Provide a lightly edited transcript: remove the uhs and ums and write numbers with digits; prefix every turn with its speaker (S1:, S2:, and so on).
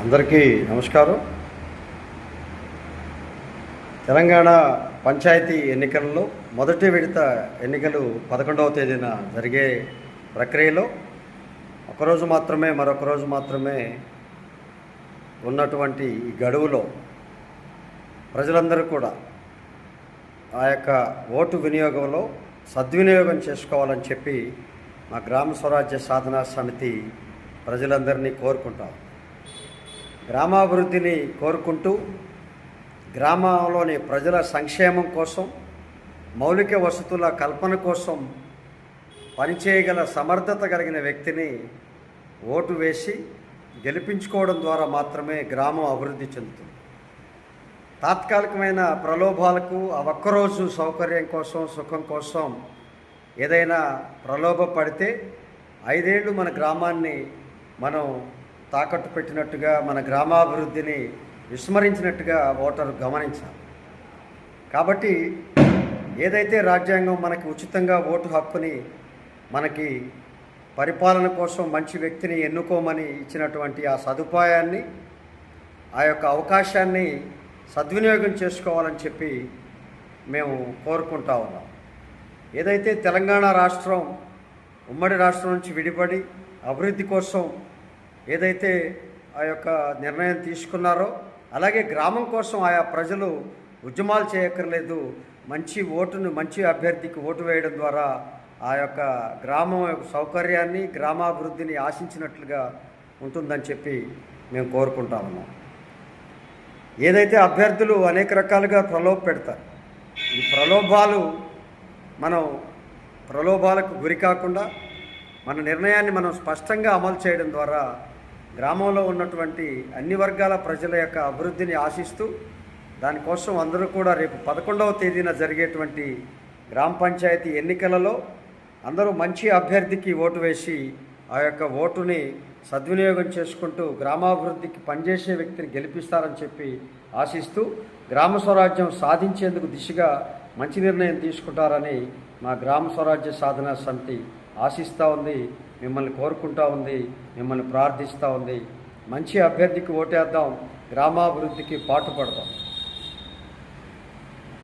S1: అందరికీ నమస్కారం. తెలంగాణ పంచాయతీ ఎన్నికలలో మొదటి విడత ఎన్నికలు 11వ తేదీన జరిగే ప్రక్రియలో మరొక రోజు మాత్రమే ఉన్నటువంటి ఈ గడువులో ప్రజలందరూ కూడా ఆ యొక్క ఓటు వినియోగంలో సద్వినియోగం చేసుకోవాలని చెప్పి మా గ్రామ స్వరాజ్య సాధనా సమితి ప్రజలందరినీ కోరుకుంటాం. గ్రామాభివృద్ధిని కోరుకుంటూ గ్రామంలోని ప్రజల సంక్షేమం కోసం, మౌలిక వసతుల కల్పన కోసం పనిచేయగల సమర్థత కలిగిన వ్యక్తిని ఓటు వేసి గెలిపించుకోవడం ద్వారా మాత్రమే గ్రామం అభివృద్ధి చెందుతుంది. తాత్కాలికమైన ప్రలోభాలకు ఆ ఒక్కరోజు సౌకర్యం కోసం, సుఖం కోసం ఏదైనా ప్రలోభ పడితే 5 ఏళ్ళు మన గ్రామాన్ని మనం తాకట్టు పెట్టినట్టుగా, మన గ్రామాభివృద్ధిని విస్మరించినట్టుగా ఓటరు గమనించాలి. కాబట్టి ఏదైతే రాజ్యాంగం మనకి ఉచితంగా ఓటు హక్కుని, మనకి పరిపాలన కోసం మంచి వ్యక్తిని ఎన్నుకోమని ఇచ్చినటువంటి ఆ సదుపాయాన్ని, ఆ యొక్క అవకాశాన్ని సద్వినియోగం చేసుకోవాలని చెప్పి మేము కోరుకుంటా ఉన్నాం. ఏదైతే తెలంగాణ రాష్ట్రం ఉమ్మడి రాష్ట్రం నుంచి విడిపడి అభివృద్ధి కోసం ఏదైతే ఆ యొక్క నిర్ణయం తీసుకున్నారో, అలాగే గ్రామం కోసం ఆయా ప్రజలు ఉద్యమాలు చేయక్కర్లేదు, మంచి అభ్యర్థికి ఓటు వేయడం ద్వారా ఆ యొక్క గ్రామం యొక్క సౌకర్యాన్ని, గ్రామాభివృద్ధిని ఆశించినట్లుగా ఉంటుందని చెప్పి మేము కోరుకుంటా ఉన్నాం. ఏదైతే అభ్యర్థులు అనేక రకాలుగా ప్రలోభ పెడతారు, ఈ ప్రలోభాలకు గురి కాకుండా మన నిర్ణయాన్ని మనం స్పష్టంగా అమలు చేయడం ద్వారా గ్రామంలో ఉన్నటువంటి అన్ని వర్గాల ప్రజల యొక్క అభివృద్ధిని ఆశిస్తూ, దానికోసం అందరూ కూడా రేపు 11వ తేదీన జరిగేటువంటి గ్రామ పంచాయతీ ఎన్నికలలో అందరూ మంచి అభ్యర్థికి ఓటు వేసి ఆ యొక్క ఓటుని సద్వినియోగం చేసుకుంటూ గ్రామాభివృద్ధికి పనిచేసే వ్యక్తిని గెలిపిస్తారని చెప్పి ఆశిస్తూ, గ్రామ స్వరాజ్యం సాధించేందుకు దిశగా మంచి నిర్ణయం తీసుకుంటారని మా గ్రామ స్వరాజ్య సాధనా సమితి ఆశిస్తూ ఉంది, మిమ్మల్ని కోరుకుంటా ఉంది, మిమ్మల్ని ప్రార్థిస్తూ ఉంది. మంచి అభ్యర్థికి ఓటేద్దాం, గ్రామాభివృద్ధికి పాటుపడదాం.